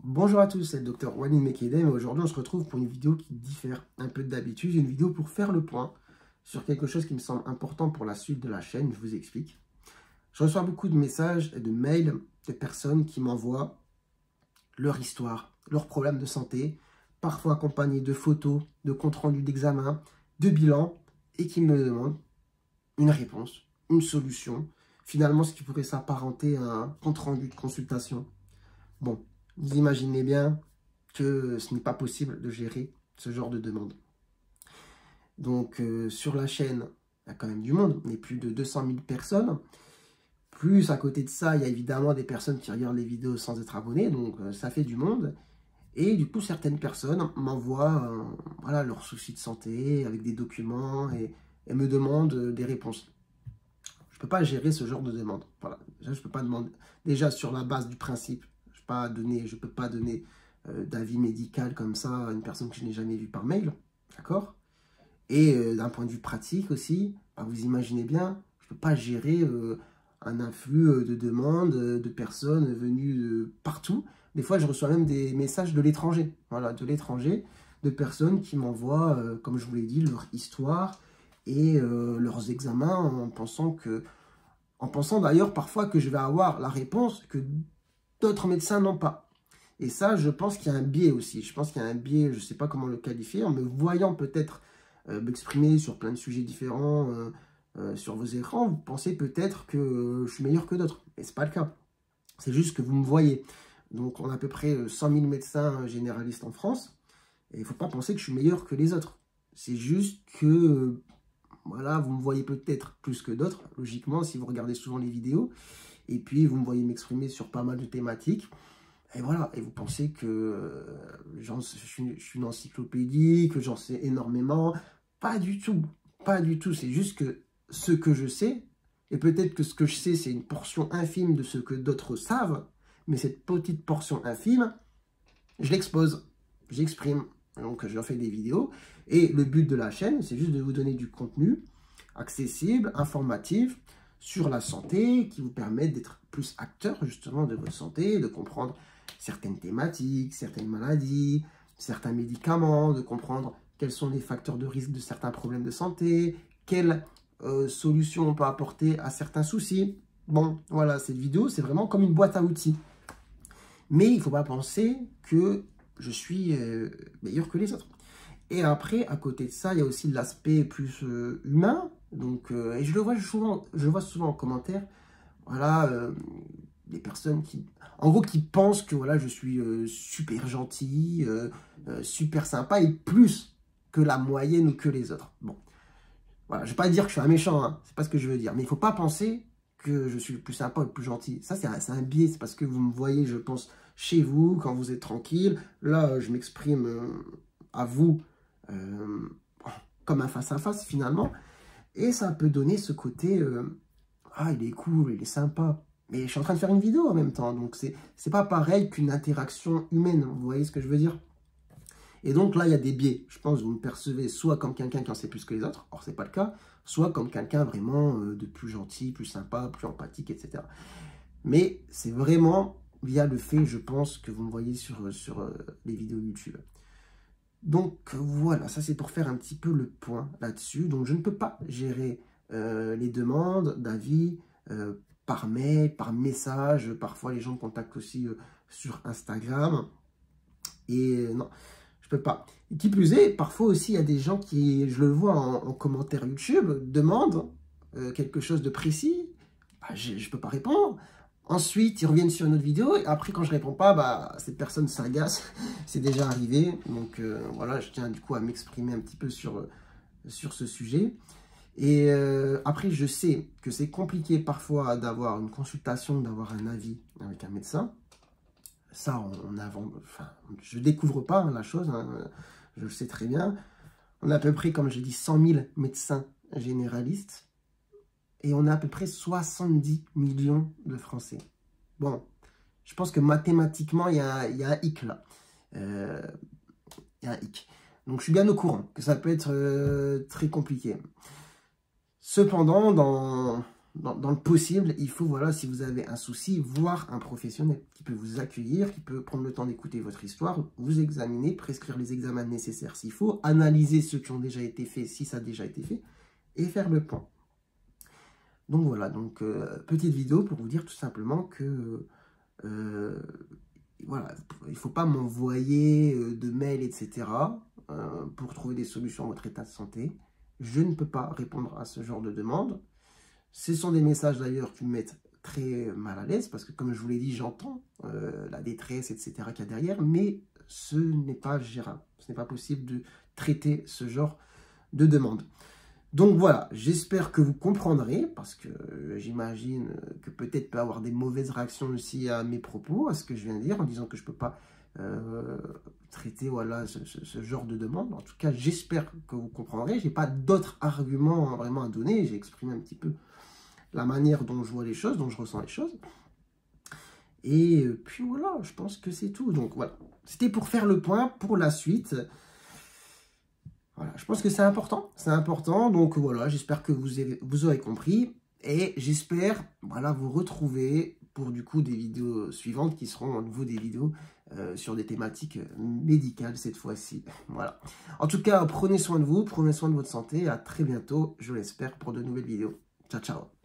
Bonjour à tous, c'est le docteur Walid Mekedem et aujourd'hui on se retrouve pour une vidéo qui diffère un peu d'habitude, une vidéo pour faire le point sur quelque chose qui me semble important pour la suite de la chaîne, je vous explique. Je reçois beaucoup de messages et de mails de personnes qui m'envoient leur histoire, leurs problèmes de santé, parfois accompagnés de photos, de comptes rendus d'examen, de bilans et qui me demandent une réponse, une solution, finalement ce qui pourrait s'apparenter à un compte rendu de consultation. Bon, vous imaginez bien que ce n'est pas possible de gérer ce genre de demande. Donc, sur la chaîne, il y a quand même du monde. On est plus de 200 000 personnes. Plus, à côté de ça, il y a évidemment des personnes qui regardent les vidéos sans être abonnées. Donc, ça fait du monde. Et du coup, certaines personnes m'envoient voilà, leurs soucis de santé avec des documents et me demandent des réponses. Je ne peux pas gérer ce genre de demande. Voilà. Déjà, je peux pas demander. Déjà, sur la base du principe, je ne peux pas donner d'avis médical comme ça à une personne que je n'ai jamais vue par mail. D'accord? Et d'un point de vue pratique aussi, bah, vous imaginez bien, je ne peux pas gérer un afflux de demandes de personnes venues de partout. Des fois, je reçois même des messages de l'étranger. Voilà, de l'étranger, de personnes qui m'envoient, comme je vous l'ai dit, leur histoire et leurs examens en pensant d'ailleurs parfois que je vais avoir la réponse que d'autres médecins n'ont pas. Et ça, je pense qu'il y a un biais aussi. Je pense qu'il y a un biais, je ne sais pas comment le qualifier, en me voyant peut-être m'exprimer sur plein de sujets différents sur vos écrans, vous pensez peut-être que je suis meilleur que d'autres. Mais ce n'est pas le cas. C'est juste que vous me voyez. Donc, on a à peu près 100 000 médecins généralistes en France. Et il ne faut pas penser que je suis meilleur que les autres. C'est juste que, voilà, vous me voyez peut-être plus que d'autres, logiquement, si vous regardez souvent les vidéos. Et puis, vous me voyez m'exprimer sur pas mal de thématiques. Et voilà, et vous pensez que je suis une encyclopédie, que j'en sais énormément. Pas du tout, pas du tout. C'est juste que ce que je sais, et peut-être que ce que je sais, c'est une portion infime de ce que d'autres savent, mais cette petite portion infime, je l'expose, j'exprime. Donc, je fais des vidéos. Et le but de la chaîne, c'est juste de vous donner du contenu accessible, informatif, sur la santé, qui vous permettent d'être plus acteur justement de votre santé, de comprendre certaines thématiques, certaines maladies, certains médicaments, de comprendre quels sont les facteurs de risque de certains problèmes de santé, quelles solutions on peut apporter à certains soucis. Bon, voilà, cette vidéo, c'est vraiment comme une boîte à outils. Mais il ne faut pas penser que je suis meilleur que les autres. Et après, à côté de ça, il y a aussi l'aspect plus humain. Donc, et je le vois souvent en commentaire. Voilà, des personnes qui, en gros, qui pensent que voilà, je suis super gentil, super sympa et plus que la moyenne ou que les autres. Bon, voilà, je ne vais pas dire que je suis un méchant, hein, c'est pas ce que je veux dire. Mais il ne faut pas penser que je suis le plus sympa ou le plus gentil. Ça, c'est un biais, c'est parce que vous me voyez, je pense, chez vous, quand vous êtes tranquille. Là, je m'exprime à vous euh, comme un face-à-face, finalement. Et ça peut donner ce côté, ah, il est cool, il est sympa. Mais je suis en train de faire une vidéo en même temps, donc c'est pas pareil qu'une interaction humaine, vous voyez ce que je veux dire? Et donc là, il y a des biais. Je pense que vous me percevez soit comme quelqu'un qui en sait plus que les autres, or c'est pas le cas, soit comme quelqu'un vraiment de plus gentil, plus sympa, plus empathique, etc. Mais c'est vraiment via le fait, je pense, que vous me voyez sur les vidéos YouTube. Donc voilà, ça c'est pour faire un petit peu le point là-dessus. Donc je ne peux pas gérer les demandes d'avis par mail, par message. Parfois les gens me contactent aussi sur Instagram. Et non, je peux pas. Et qui plus est, parfois aussi il y a des gens qui, je le vois en commentaire YouTube, demandent quelque chose de précis. Bah, je ne peux pas répondre. Ensuite, ils reviennent sur une autre vidéo et après, quand je réponds pas, bah, cette personne s'agace. C'est déjà arrivé. Donc voilà, je tiens du coup à m'exprimer un petit peu sur ce sujet. Et après, je sais que c'est compliqué parfois d'avoir une consultation, d'avoir un avis avec un médecin. Ça, enfin, je ne découvre pas hein, la chose, hein, je le sais très bien. On a à peu près, comme je dis, 100 000 médecins généralistes. Et on a à peu près 70 millions de Français. Bon, je pense que mathématiquement, il y a un hic là. Il y a un hic. Donc, je suis bien au courant que ça peut être très compliqué. Cependant, dans le possible, il faut, voilà, si vous avez un souci, voir un professionnel qui peut vous accueillir, qui peut prendre le temps d'écouter votre histoire, vous examiner, prescrire les examens nécessaires s'il faut, analyser ceux qui ont déjà été faits, si ça a déjà été fait, et faire le point. Donc voilà, donc petite vidéo pour vous dire tout simplement que voilà, il ne faut pas m'envoyer de mails, etc. Pour trouver des solutions à votre état de santé. Je ne peux pas répondre à ce genre de demande. Ce sont des messages d'ailleurs qui me mettent très mal à l'aise parce que comme je vous l'ai dit, j'entends la détresse, etc. qu'il y a derrière, mais ce n'est pas gérable. Ce n'est pas possible de traiter ce genre de demande. Donc voilà, j'espère que vous comprendrez, parce que j'imagine que peut-être peut y avoir des mauvaises réactions aussi à mes propos, à ce que je viens de dire, en disant que je ne peux pas traiter voilà, ce genre de demande. En tout cas, j'espère que vous comprendrez. Je n'ai pas d'autres arguments vraiment à donner. J'ai exprimé un petit peu la manière dont je vois les choses, dont je ressens les choses. Et puis voilà, je pense que c'est tout. Donc voilà, c'était pour faire le point pour la suite. Voilà, je pense que c'est important, donc voilà, j'espère que vous aurez compris, et j'espère, voilà, vous retrouver pour du coup des vidéos suivantes qui seront à nouveau des vidéos sur des thématiques médicales cette fois-ci, voilà. En tout cas, prenez soin de vous, prenez soin de votre santé, à très bientôt, je l'espère, pour de nouvelles vidéos. Ciao, ciao.